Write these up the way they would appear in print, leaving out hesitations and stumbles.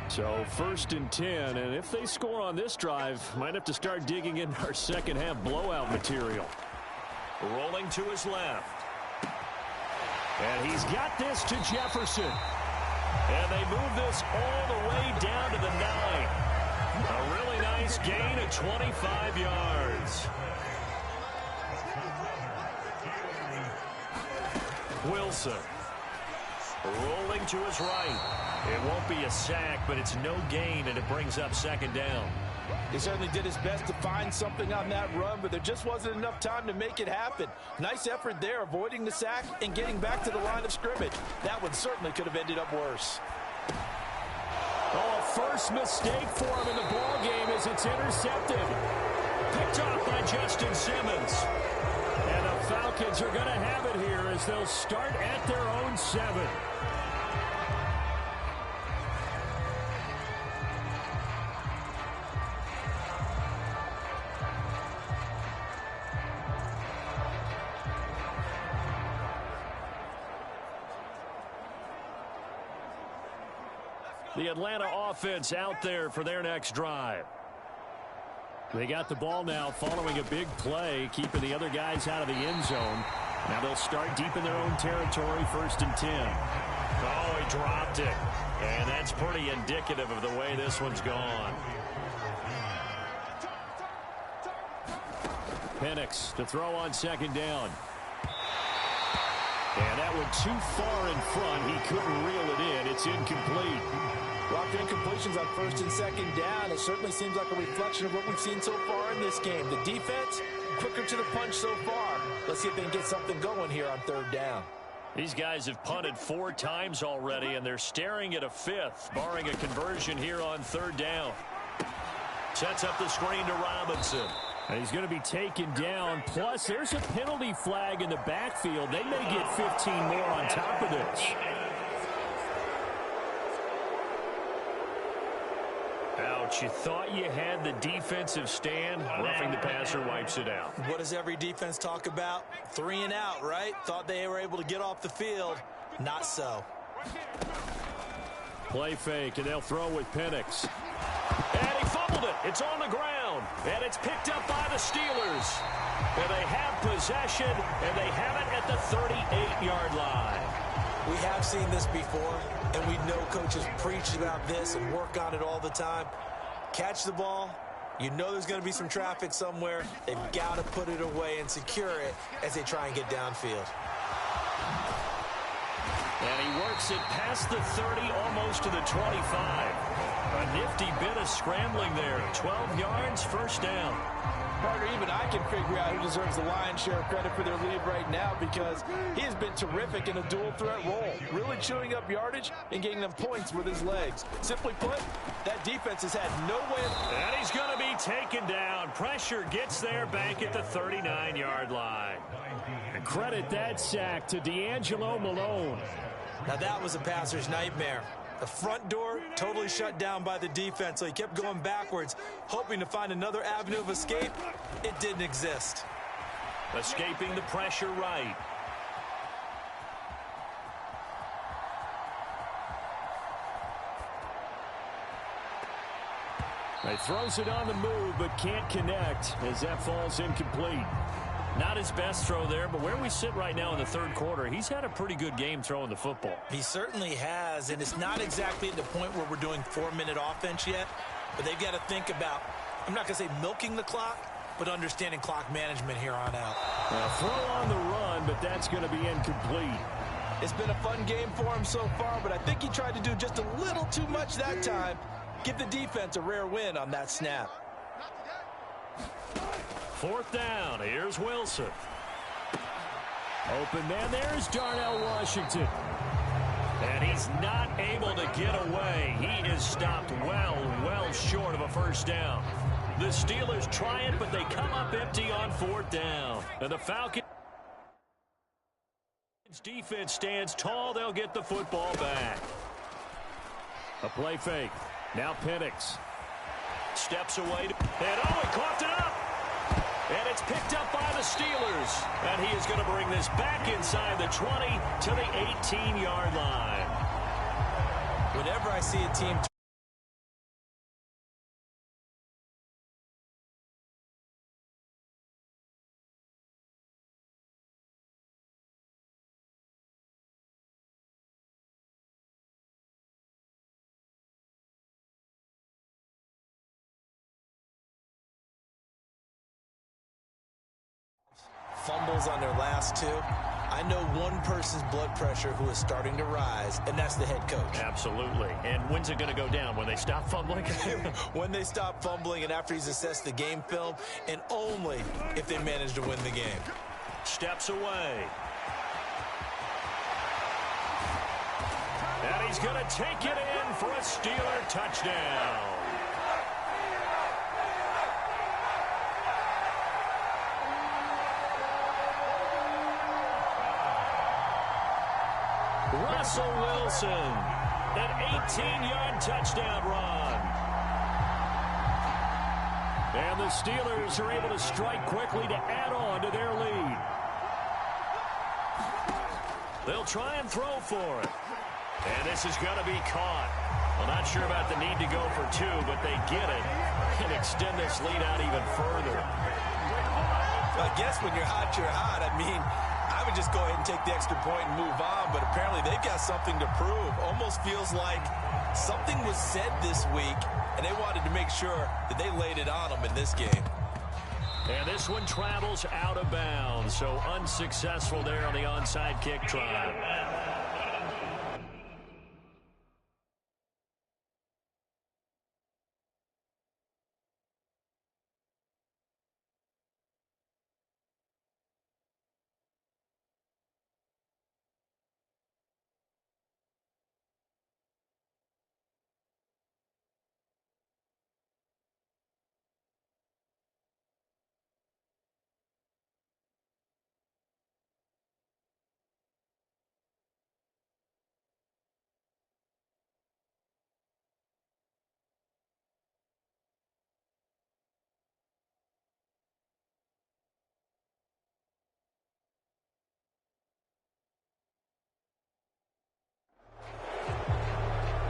So 1st and 10, and if they score on this drive, might have to start digging in our second half blowout material. Rolling to his left. And he's got this to Jefferson. And they move this all the way down to the 9. A really nice gain of 25 yards. Wilson. Rolling to his right. It won't be a sack, but it's no gain, and it brings up 2nd down. He certainly did his best to find something on that run, but there just wasn't enough time to make it happen. Nice effort there, avoiding the sack and getting back to the line of scrimmage. That one certainly could have ended up worse. Oh, a first mistake for him in the ball game as it's intercepted. Picked off by Justin Simmons. And the Falcons are going to have it here as they'll start at their own 7. The Atlanta offense out there for their next drive. They got the ball now following a big play, keeping the other guys out of the end zone. Now they'll start deep in their own territory, 1st and 10. Oh, he dropped it. And that's pretty indicative of the way this one's gone. Penix to throw on 2nd down. And that one too far in front. He couldn't reel it in. It's incomplete. Locked incompletions on 1st and 2nd down. It certainly seems like a reflection of what we've seen so far in this game. The defense, quicker to the punch so far. Let's see if they can get something going here on 3rd down. These guys have punted 4 times already, and they're staring at a 5th, barring a conversion here on 3rd down. Sets up the screen to Robinson. And he's going to be taken down. Plus, there's a penalty flag in the backfield. They may get 15 more on top of this. Ouch, you thought you had the defensive stand. Roughing the passer wipes it out. What does every defense talk about? 3 and out, right? Thought they were able to get off the field. Not so. Play fake, and they'll throw with Penix. And he fumbled it. It's on the ground. And it's picked up by the Steelers. And they have possession, and they have it at the 38-yard line. We have seen this before, and we know coaches preach about this and work on it all the time. Catch the ball. You know there's going to be some traffic somewhere. They've got to put it away and secure it as they try and get downfield. And he works it past the 30, almost to the 25. A nifty bit of scrambling there. 12 yards, 1st down. Partner, even I can figure out who deserves the lion's share of credit for their lead right now because he has been terrific in a dual threat role, really chewing up yardage and getting them points with his legs. Simply put, that defense has had no way of... And he's going to be taken down. Pressure gets there back at the 39-yard line. And credit that sack to D'Angelo Malone. Now that was a passer's nightmare. The front door totally shut down by the defense, so he kept going backwards, hoping to find another avenue of escape. It didn't exist. Escaping the pressure right. He throws it on the move, but can't connect as that falls incomplete. Not his best throw there, but where we sit right now in the 3rd quarter, he's had a pretty good game throwing the football. He certainly has, and it's not exactly at the point where we're doing 4-minute offense yet, but they've got to think about, I'm not going to say milking the clock, but understanding clock management here on out. Throw on the run, but that's going to be incomplete. It's been a fun game for him so far, but I think he tried to do just a little too much that time. Give the defense a rare win on that snap. 4th down. Here's Wilson. Open man there is Darnell Washington. And he's not able to get away. He is stopped well short of a 1st down. The Steelers try it, but they come up empty on 4th down. And the Falcons defense stands tall. They'll get the football back. A play fake. Now Penix. Steps away. And he coughed it up. And it's picked up by the Steelers. And he is going to bring this back inside the 20 to the 18-yard line. Whenever I see a team fumbles on their last two, I know one person's blood pressure who is starting to rise, and that's the head coach. Absolutely. And when's it going to go down? When they stop fumbling? When they stop fumbling and after he's assessed the game film, and only if they manage to win the game. Steps away. And he's going to take it in for a Steeler touchdown. Russell Wilson, an 18-yard touchdown run. And the Steelers are able to strike quickly to add on to their lead. They'll try and throw for it. And this is going to be caught. Well, not sure about the need to go for two, but they get it and extend this lead out even further. I guess when you're hot, you're hot. I mean, I would just go ahead and take the extra point and move on, but apparently they've got something to prove. Almost feels like something was said this week, and they wanted to make sure that they laid it on them in this game. And this one travels out of bounds, so unsuccessful there on the onside kick try.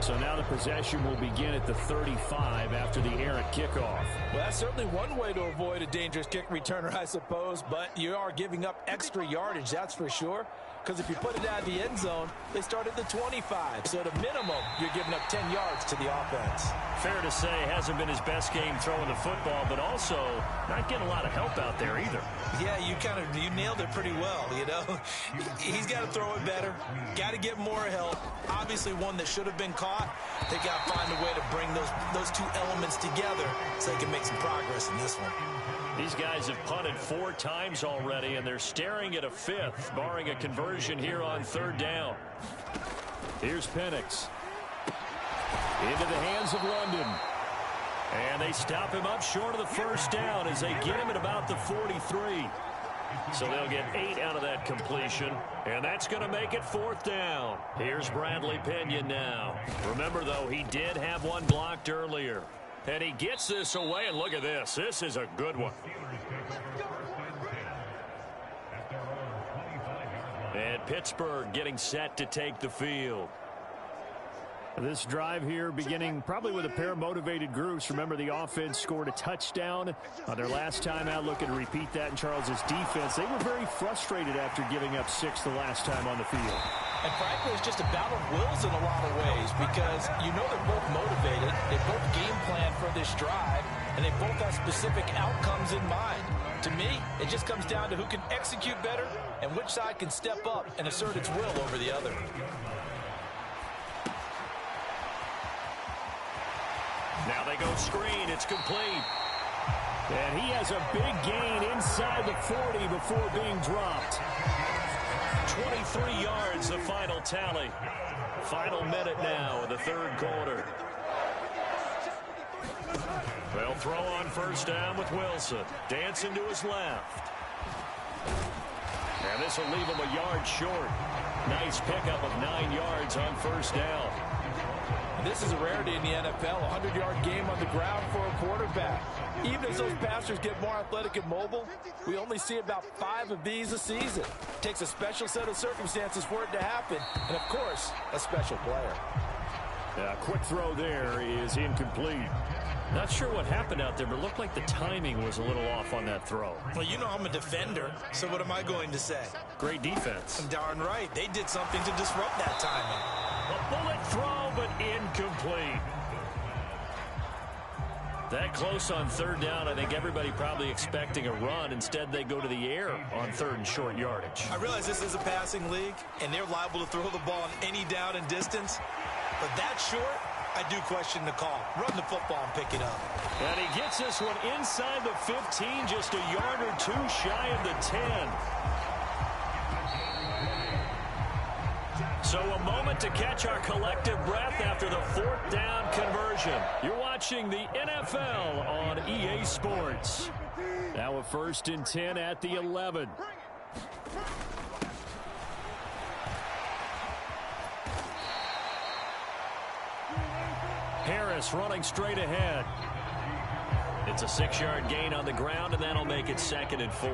So now the possession will begin at the 35 after the errant kickoff. Well, that's certainly one way to avoid a dangerous kick returner, I suppose, but you are giving up extra yardage, that's for sure. Because if you put it out of the end zone, they start at the 25. So at a minimum, you're giving up 10 yards to the offense. Fair to say, hasn't been his best game throwing the football, but also not getting a lot of help out there either. Yeah, you nailed it pretty well, you know. He's got to throw it better, got to get more help. Obviously one that should have been caught. They got to find a way to bring those two elements together so they can make some progress in this one. These guys have punted 4 times already, and they're staring at a 5th, barring a conversion here on 3rd down. Here's Penix. Into the hands of London. And they stop him up short of the 1st down as they get him at about the 43. So they'll get 8 out of that completion, and that's going to make it 4th down. Here's Bradley Pinion now. Remember, though, he did have one blocked earlier. And he gets this away, and look at this. This is a good one. And Pittsburgh getting set to take the field. This drive here beginning probably with a pair of motivated groups. Remember, the offense scored a touchdown on their last time out. Looking to repeat that in Charles's defense. They were very frustrated after giving up 6 the last time on the field. And frankly, it's just a battle of wills in a lot of ways because you know they're both motivated. They both game plan for this drive, and they both have specific outcomes in mind. To me, it just comes down to who can execute better and which side can step up and assert its will over the other. Now they go screen. It's complete. And he has a big gain inside the 40 before being dropped. 23 yards, the final tally. Final minute now in the 3rd quarter. They'll throw on 1st down with Wilson. Dancing to his left. And this will leave him a yard short. Nice pickup of 9 yards on 1st down. This is a rarity in the NFL, a 100-yard game on the ground for a quarterback. Even as those passers get more athletic and mobile, we only see about 5 of these a season. It takes a special set of circumstances for it to happen, and of course, a special player. Yeah, quick throw there is incomplete. Not sure what happened out there, but it looked like the timing was a little off on that throw. Well, you know I'm a defender, so what am I going to say? Great defense. Darn right. They did something to disrupt that timing. A bullet throw, but incomplete. That close on third down, I think everybody probably expecting a run. Instead, they go to the air on third and short yardage. I realize this is a passing league, and they're liable to throw the ball on any down and distance. But that short, I do question the call. Run the football and pick it up. And he gets this one inside the 15, just a yard or two shy of the 10. So a moment to catch our collective breath after the fourth down conversion. You're watching the NFL on EA Sports. Now a 1st and 10 at the 11. Harris running straight ahead. It's a 6-yard gain on the ground, and that'll make it 2nd and 4.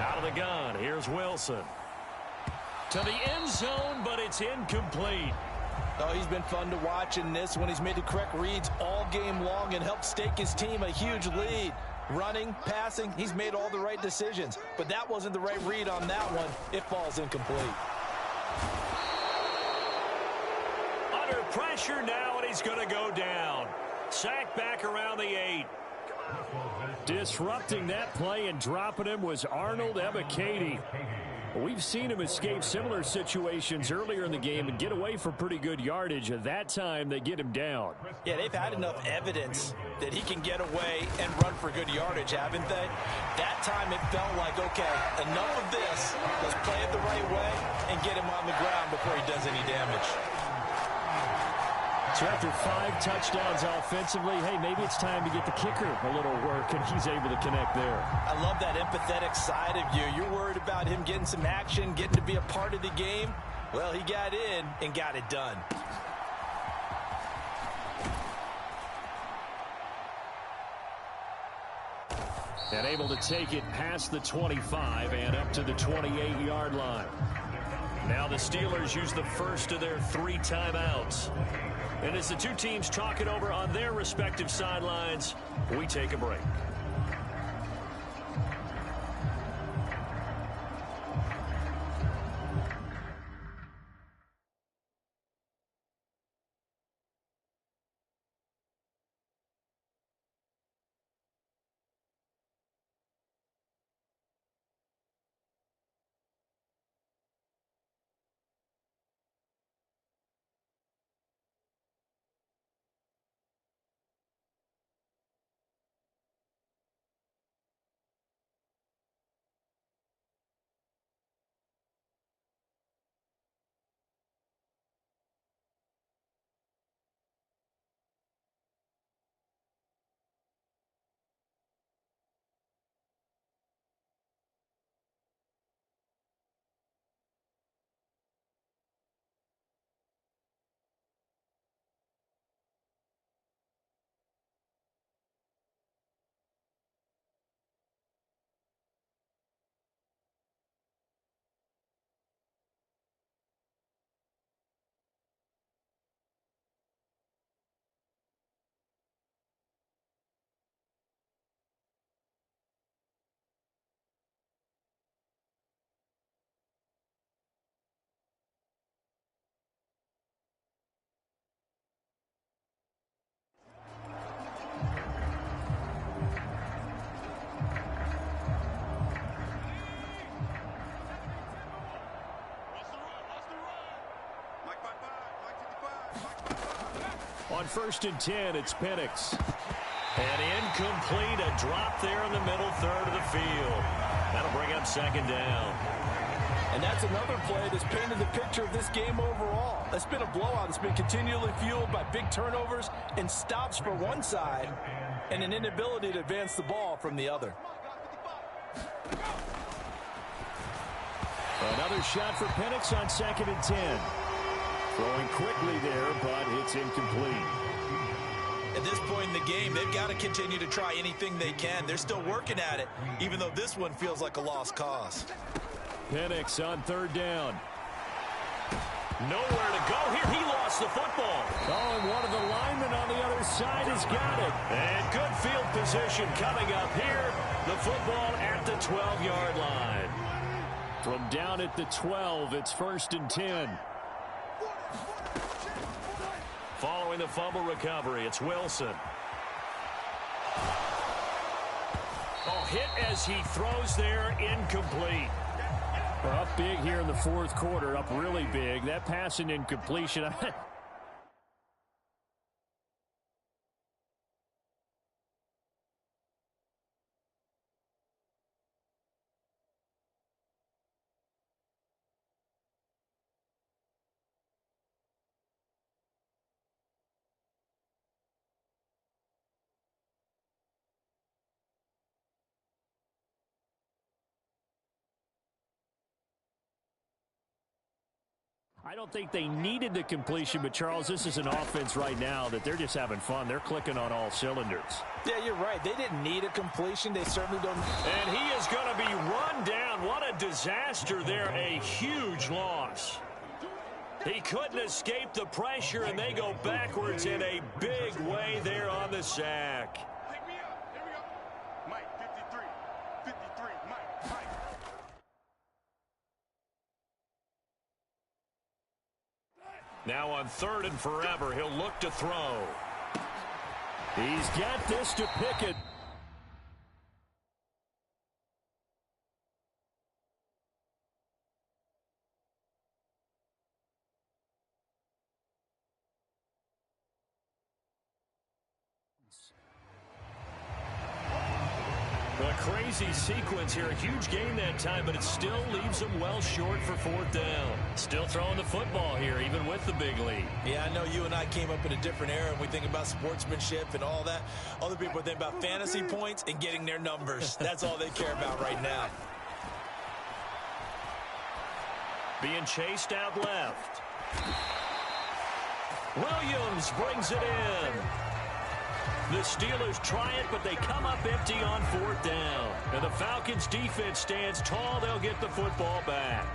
Out of the gun, here's Wilson. To the end zone, but it's incomplete. Oh, he's been fun to watch in this one. He's made the correct reads all game long and helped stake his team a huge lead. Running, passing, he's made all the right decisions. But that wasn't the right read on that one. It falls incomplete. Under pressure now, and he's going to go down. Sacked back around the 8. Disrupting that play and dropping him was Arnold Ebiketie. We've seen him escape similar situations earlier in the game and get away for pretty good yardage. At that time, they get him down. Yeah, they've had enough evidence that he can get away and run for good yardage, haven't they? That time it felt like, okay, enough of this. Let's play it the right way and get him on the ground before he does any damage. So after 5 touchdowns offensively, hey, maybe it's time to get the kicker a little work, and he's able to connect there. I love that empathetic side of you. You're worried about him getting some action, getting to be a part of the game. Well, he got in and got it done. And able to take it past the 25 and up to the 28-yard line. Now the Steelers use the first of their 3 timeouts. And as the two teams talk it over on their respective sidelines, we take a break. On 1st and 10, it's Penix. And incomplete, a drop there in the middle third of the field. That'll bring up 2nd down. And that's another play that's painted the picture of this game overall. It's been a blowout. It's been continually fueled by big turnovers and stops for one side and an inability to advance the ball from the other. Another shot for Penix on 2nd and 10. Throwing quickly there, but it's incomplete. At this point in the game, they've got to continue to try anything they can. They're still working at it, even though this one feels like a lost cause. Penix on 3rd down. Nowhere to go here. He lost the football. Oh, and one of the linemen on the other side has got it. And good field position coming up here. The football at the 12-yard line. From down at the 12, it's 1st and 10. Following the fumble recovery, it's Wilson. Oh, hit as he throws there, incomplete. We're up big here in the 4th quarter, up really big. That pass and incompletion. I don't think they needed the completion, but, Charles, this is an offense right now that they're just having fun. They're clicking on all cylinders. Yeah, you're right. They didn't need a completion. They certainly don't. And he is going to be run down. What a disaster there. A huge loss. He couldn't escape the pressure, and they go backwards in a big way there on the sack. Now on 3rd and forever, he'll look to throw. He's got this to Pickett. A crazy sequence here. A huge gain that time, but it still leaves them well short for 4th down. Still throwing the football here, even with the big lead. Yeah, I know you and I came up in a different era, and we think about sportsmanship and all that. Other people think about fantasy points and getting their numbers. That's all they care about right now. Being chased out left. Williams brings it in. The Steelers try it, but they come up empty on 4th down. And the Falcons' defense stands tall. They'll get the football back.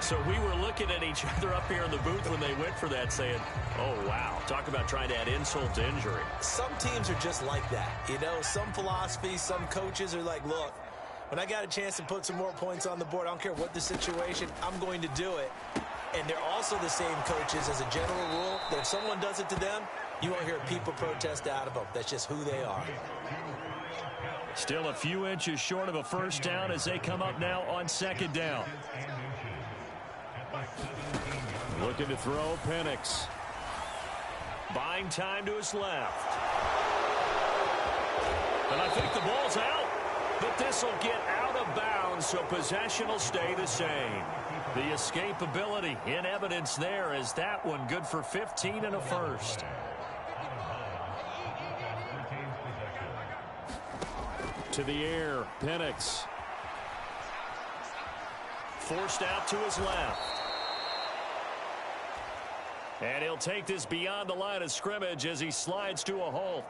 So we were looking at each other up here in the booth when they went for that, saying, oh, wow. Talk about trying to add insult to injury. Some teams are just like that. You know, some philosophies, some coaches are like, look, when I got a chance to put some more points on the board, I don't care what the situation, I'm going to do it. And they're also the same coaches as a general rule that if someone does it to them, you won't hear people protest out of them. That's just who they are. Still a few inches short of a 1st down as they come up now on 2nd down. Looking to throw, Penix. Buying time to his left. And I think the ball's out. But this will get out of bounds, so possession will stay the same. The escapability in evidence there as that one good for 15 and a 1st. To the air, Penix. Forced out to his left. And he'll take this beyond the line of scrimmage as he slides to a halt.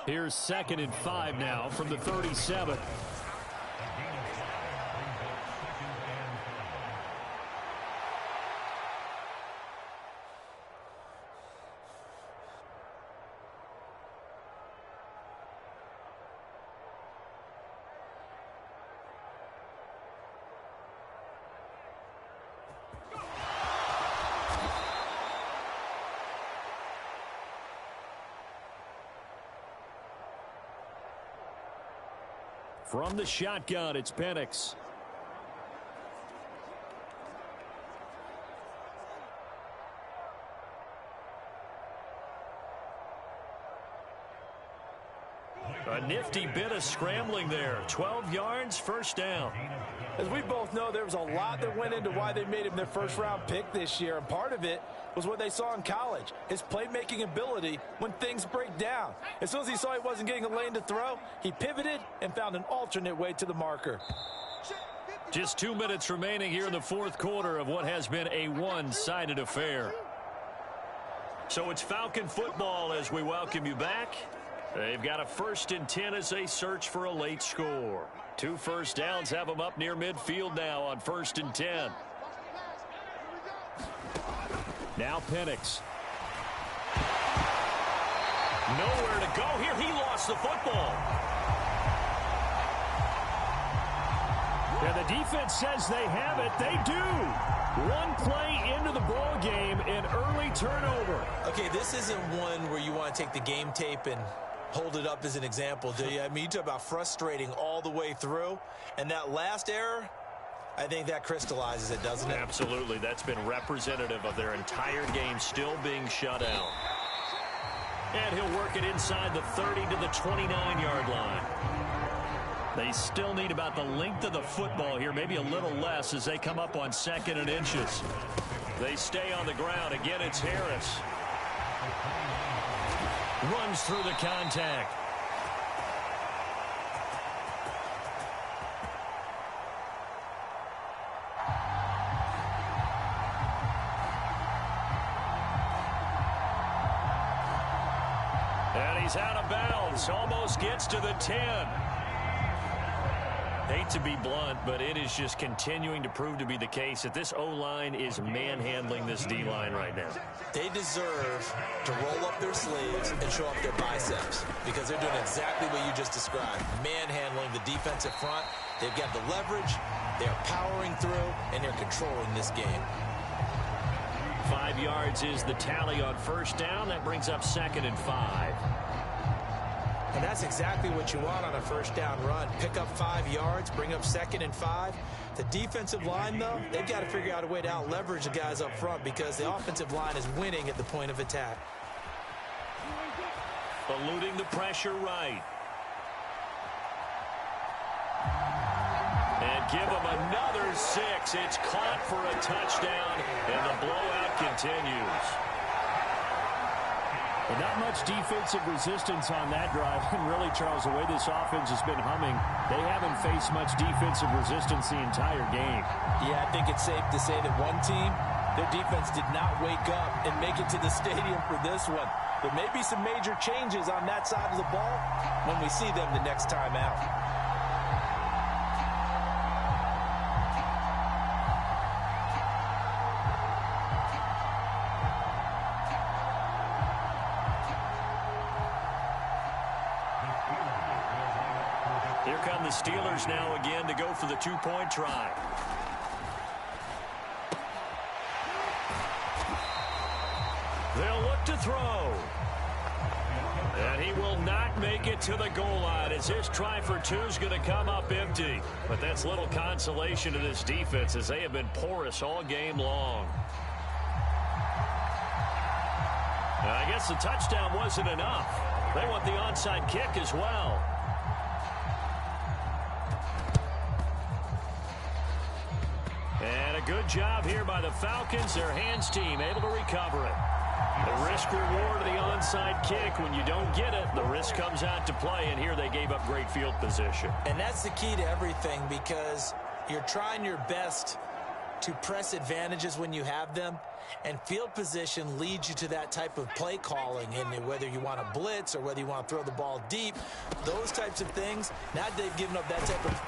Here's 2nd and 5 now from the 37. From the shotgun, it's Penix. A nifty bit of scrambling there. 12 yards, first down. As we both know, there was a lot that went into why they made him their first-round pick this year, and part of it was what they saw in college, his playmaking ability when things break down. As soon as he saw he wasn't getting a lane to throw, he pivoted and found an alternate way to the marker. Just 2 minutes remaining here in the fourth quarter of what has been a one-sided affair. So it's Falcon football as we welcome you back. They've got a 1st and 10 as they search for a late score. 2 first downs have them up near midfield now on 1st and 10. Now Penix. Nowhere to go here. He lost the football. And the defense says they have it. They do. One play into the ball game, an early turnover. Okay, this isn't one where you want to take the game tape and hold it up as an example, do you? I mean, you talk about frustrating all the way through. And that last error, I think that crystallizes it, doesn't it? Absolutely. That's been representative of their entire game still being shut out. And he'll work it inside the 30 to the 29-yard line. They still need about the length of the football here, maybe a little less as they come up on 2nd and inches. They stay on the ground. Again, it's Harris. Runs through the contact. And he's out of bounds. Almost gets to the 10. Hate to be blunt, but it is just continuing to prove to be the case that this O-line is manhandling this D-line right now. They deserve to roll up their sleeves and show up their biceps because they're doing exactly what you just described, manhandling the defensive front. They've got the leverage, they're powering through, and they're controlling this game. 5 yards is the tally on 1st down. That brings up 2nd and 5. And that's exactly what you want on a 1st down run. Pick up 5 yards, bring up 2nd and 5. The defensive line, though, they've got to figure out a way to out-leverage the guys up front because the offensive line is winning at the point of attack. Eluding the pressure right. And give them another 6. It's caught for a touchdown, and the blowout continues. But not much defensive resistance on that drive. And really, Charles, the way this offense has been humming, they haven't faced much defensive resistance the entire game. Yeah, I think it's safe to say that one team, their defense did not wake up and make it to the stadium for this one. There may be some major changes on that side of the ball when we see them the next time out. Here come the Steelers now again to go for the 2-point try. They'll look to throw. And he will not make it to the goal line as this try for 2 is going to come up empty. But that's little consolation to this defense as they have been porous all game long. And I guess the touchdown wasn't enough. They want the onside kick as well. And a good job here by the Falcons. Their hands team able to recover it. The risk reward of the onside kick. When you don't get it, the risk comes out to play. And here they gave up great field position. And that's the key to everything because you're trying your best to press advantages when you have them. And field position leads you to that type of play calling. And whether you want to blitz or whether you want to throw the ball deep, those types of things, now they've given up that type of...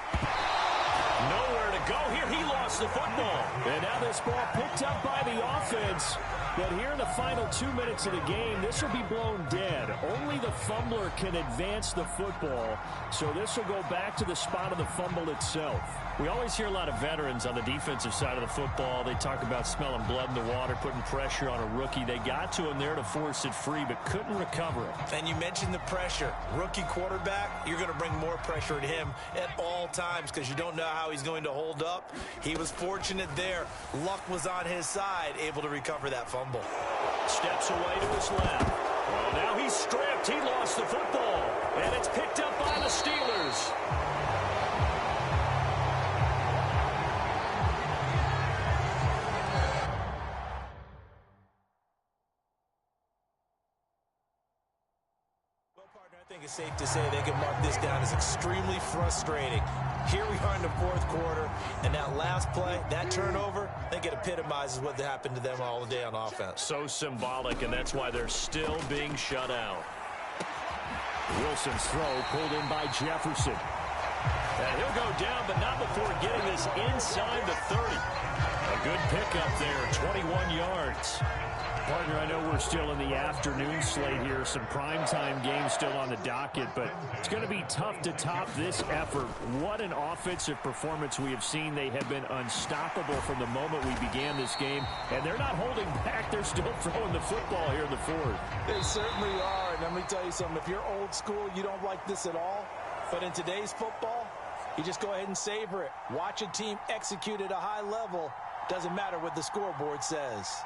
Nowhere to go here. He lost the football. And now this ball picked up by the offense. But here in the final 2 minutes of the game, this will be blown dead. Only the fumbler can advance the football. So this will go back to the spot of the fumble itself. We always hear a lot of veterans on the defensive side of the football. They talk about smelling blood in the water, putting pressure on a rookie. They got to him there to force it free, but couldn't recover it. And you mentioned the pressure. Rookie quarterback, you're going to bring more pressure at him at all times because you don't know how he's going to hold up. He was fortunate there. Luck was on his side, able to recover that fumble. Steps away to his left. Well, now he's stripped. He lost the football. And it's picked up by the Steelers. I think it's safe to say they can mark this down as extremely frustrating. Here we are in the fourth quarter, and that last play, that turnover, I think it epitomizes what happened to them all day on offense. So symbolic, and that's why they're still being shut out. Wilson's throw pulled in by Jefferson. And he'll go down, but not before getting this inside the 30. A good pickup there, 21 yards. Partner, I know we're still in the afternoon slate here. Some primetime games still on the docket, but it's going to be tough to top this effort. What an offensive performance we have seen. They have been unstoppable from the moment we began this game, and they're not holding back. They're still throwing the football here in the fourth. They certainly are, and let me tell you something. If you're old school, you don't like this at all. But in today's football, you just go ahead and savor it. Watch a team execute at a high level. Doesn't matter what the scoreboard says.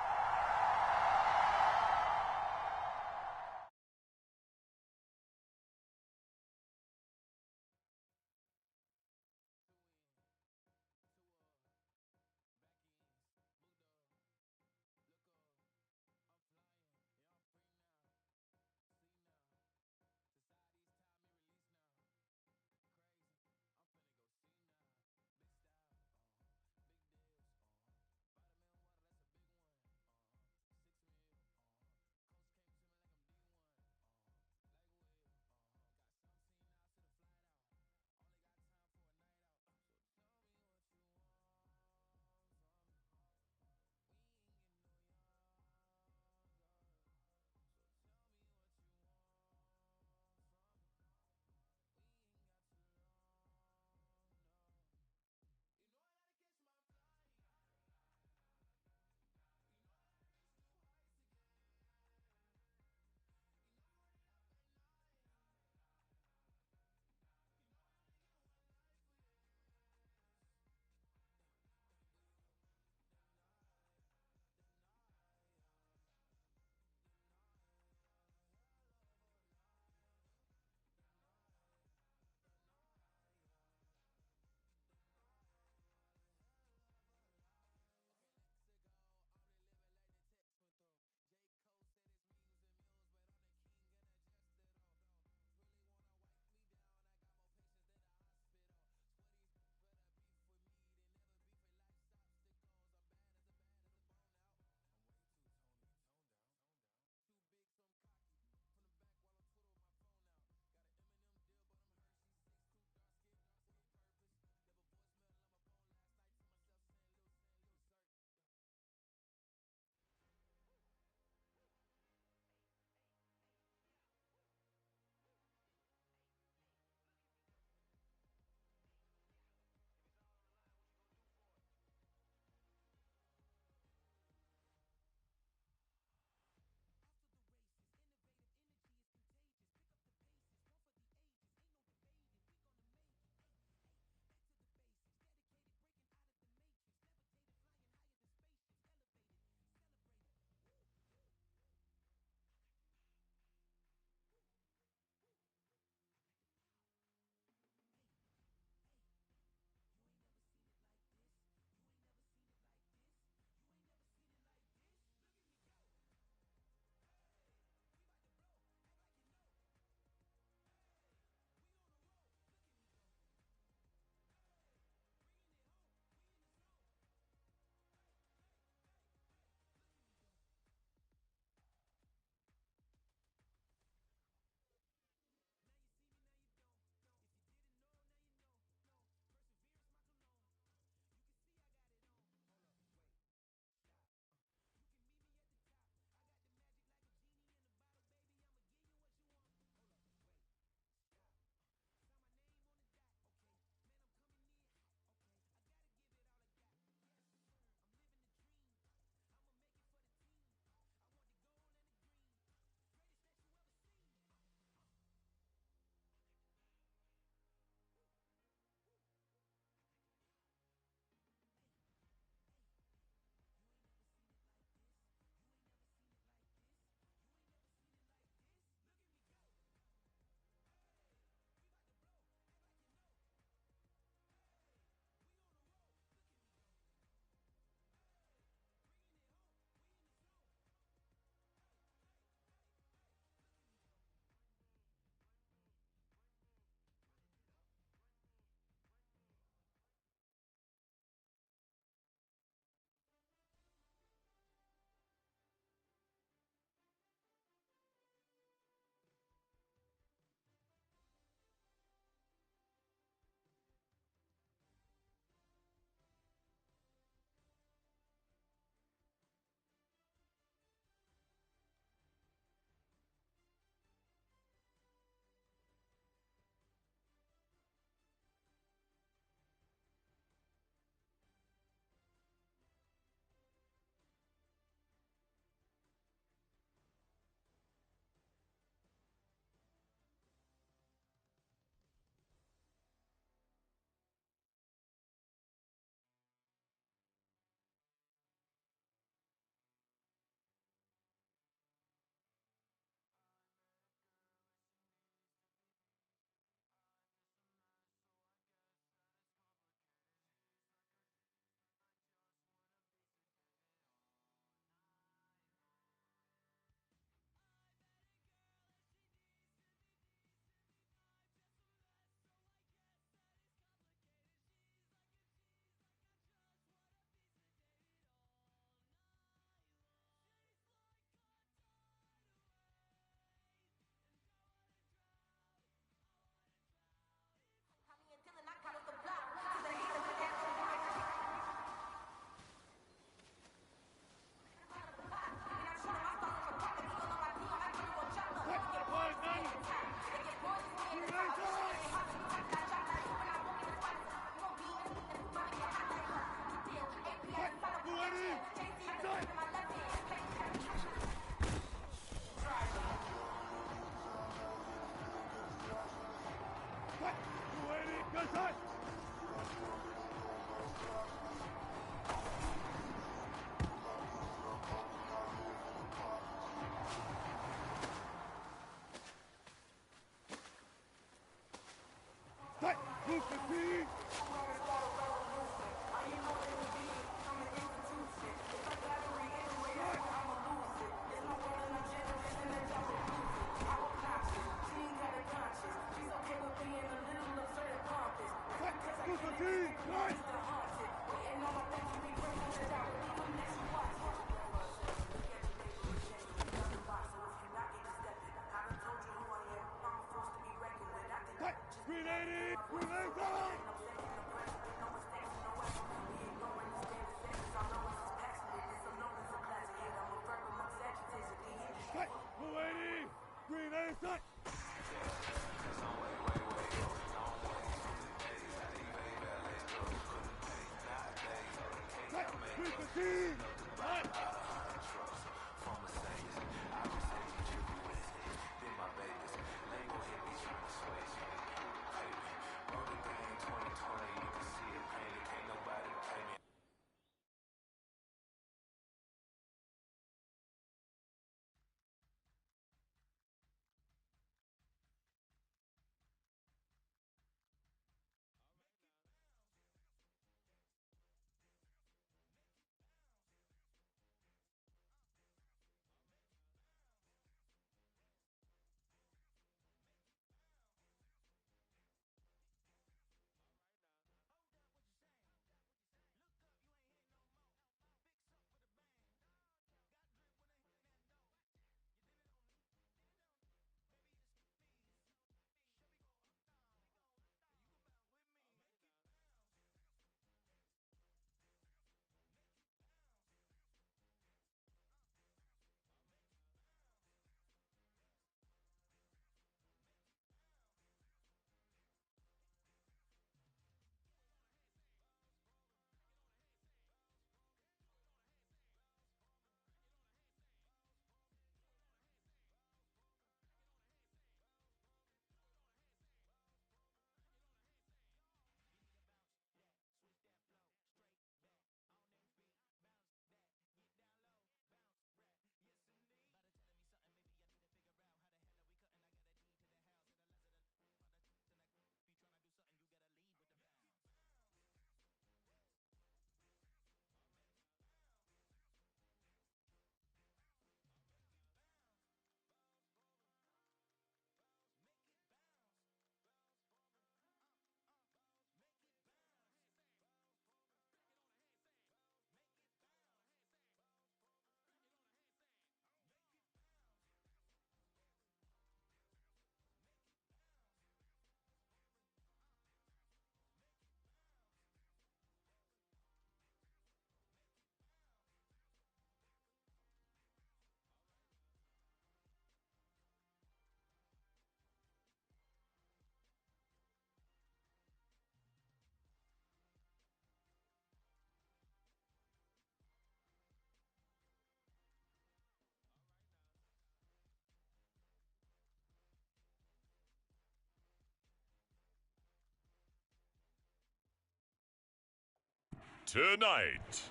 Tonight,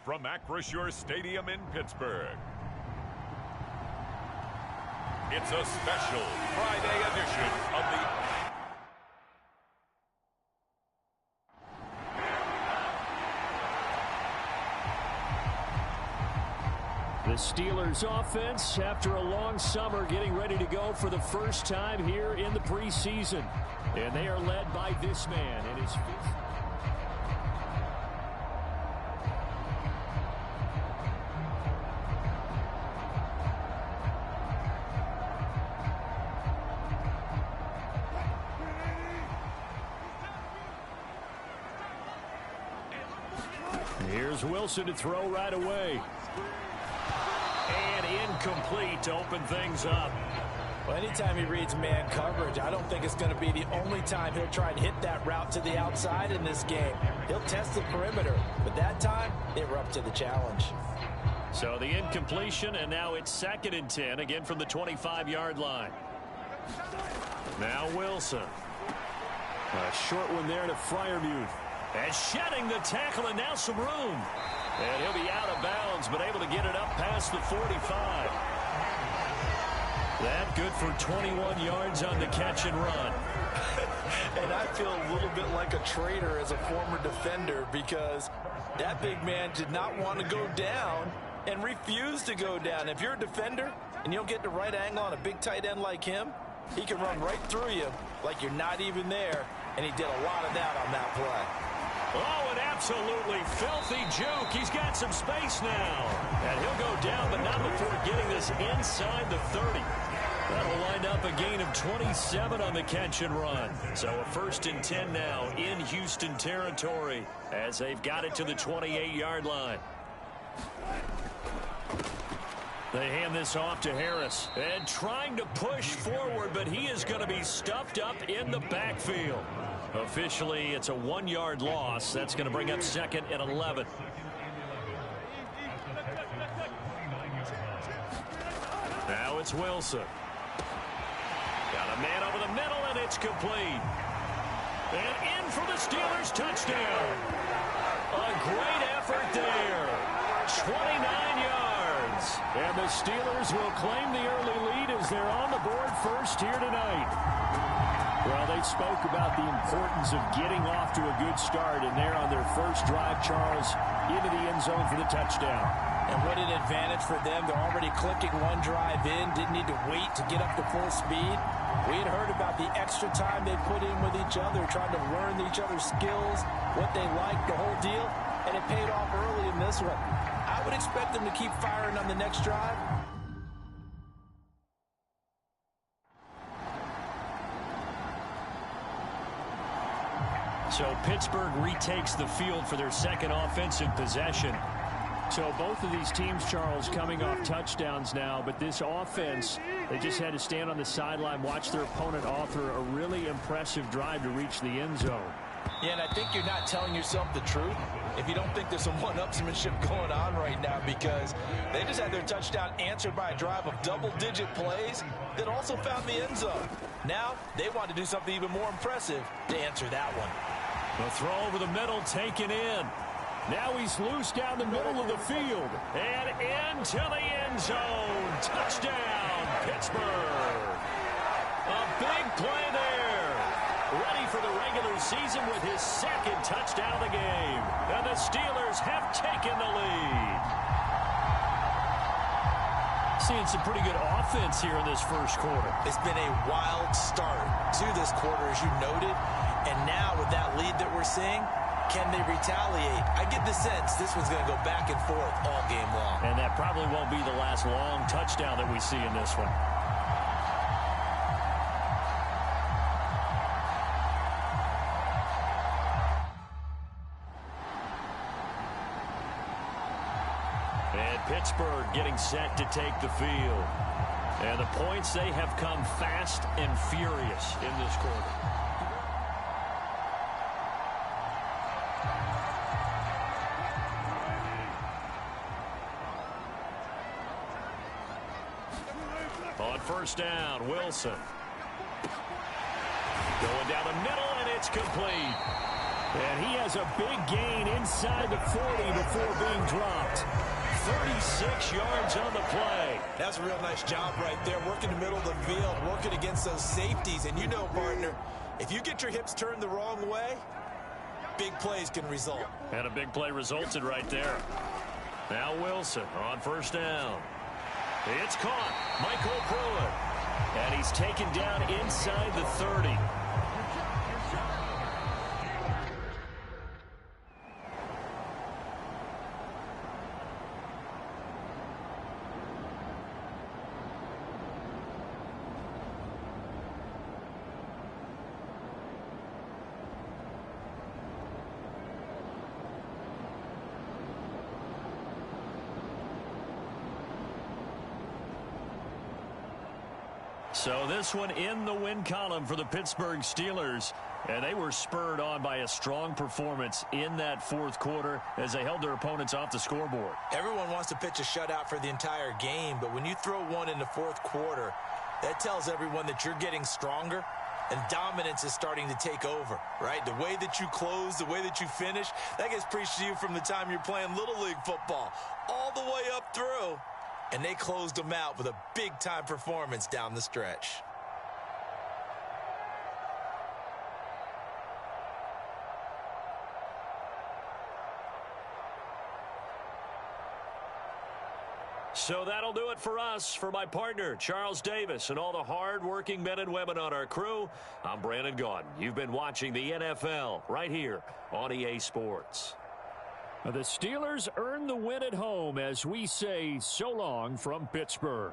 from Acrisure Stadium in Pittsburgh, it's a special Friday edition of the Steelers offense, after a long summer, getting ready to go for the first time here in the preseason. And they are led by this man in his fifth. Here's Wilson to throw right away. And incomplete to open things up. Well, anytime he reads man coverage, I don't think it's going to be the only time he'll try and hit that route to the outside in this game. He'll test the perimeter, but that time, they were up to the challenge. So the incompletion, and now it's 2nd and 10, again from the 25-yard line. Now Wilson. A short one there to Freiermuth. And shedding the tackle, and now some room. And he'll be out of bounds, but able to get it up past the 45. That good for 21 yards on the catch and run. And I feel a little bit like a traitor as a former defender, because that big man did not want to go down and refused to go down. If you're a defender and you don't get the right angle on a big tight end like him, he can run right through you like you're not even there, and he did a lot of that on that play. Oh, an absolutely filthy juke. He's got some space now. And he'll go down, but not before getting this inside the 30. That'll wind up a gain of 27 on the catch and run. So a 1st and 10 now in Houston territory as they've got it to the 28-yard line. They hand this off to Harris. And trying to push forward, but he is going to be stuffed up in the backfield. Officially, it's a 1-yard loss. That's going to bring up 2nd and 11. Now it's Wilson. Got a man over the middle, and it's complete. And in for the Steelers touchdown. A great effort there. 29 yards. And the Steelers will claim the early lead as they're on the board first here tonight. Well, they spoke about the importance of getting off to a good start, and they're on their first drive, Charles, into the end zone for the touchdown. And what an advantage for them. They're already clicking one drive in, didn't need to wait to get up to full speed. We had heard about the extra time they put in with each other, trying to learn each other's skills, what they like, the whole deal, and it paid off early in this one. I would expect them to keep firing on the next drive. So Pittsburgh retakes the field for their 2nd offensive possession. So both of these teams, Charles, coming off touchdowns now, but this offense, they just had to stand on the sideline, watch their opponent author a really impressive drive to reach the end zone. Yeah, and I think you're not telling yourself the truth if you don't think there's some one-upsmanship going on right now, because they just had their touchdown answered by a drive of double-digit plays that also found the end zone. Now they want to do something even more impressive to answer that one. The throw over the middle taken in. Now he's loose down the middle of the field. And into the end zone. Touchdown, Pittsburgh. A big play there. Ready for the regular season with his 2nd touchdown of the game. And the Steelers have taken the lead. Seeing some pretty good offense here in this first quarter. It's been a wild start to this quarter, as you noted. And now with that lead that we're seeing, can they retaliate? I get the sense this one's going to go back and forth all game long. And that probably won't be the last long touchdown that we see in this one. And Pittsburgh getting set to take the field. And the points, they have come fast and furious in this quarter. On first down, Wilson. Going down the middle, and it's complete. And he has a big gain inside the 40 before being dropped. 36 yards on the play. That's a real nice job right there, working the middle of the field, working against those safeties. And you know, partner, if you get your hips turned the wrong way, big plays can result. And a big play resulted right there. Now Wilson on first down. It's caught. Michael Pruitt. And he's taken down inside the 30. So this one in the win column for the Pittsburgh Steelers. And they were spurred on by a strong performance in that fourth quarter as they held their opponents off the scoreboard. Everyone wants to pitch a shutout for the entire game, but when you throw one in the fourth quarter, that tells everyone that you're getting stronger and dominance is starting to take over, right? The way that you close, the way that you finish, that gets preached to you from the time you're playing Little League football all the way up through. And they closed them out with a big-time performance down the stretch. So that'll do it for us. For my partner, Charles Davis, and all the hard-working men and women on our crew, I'm Brandon Gaudin. You've been watching the NFL right here on EA Sports. The Steelers earn the win at home as we say so long from Pittsburgh.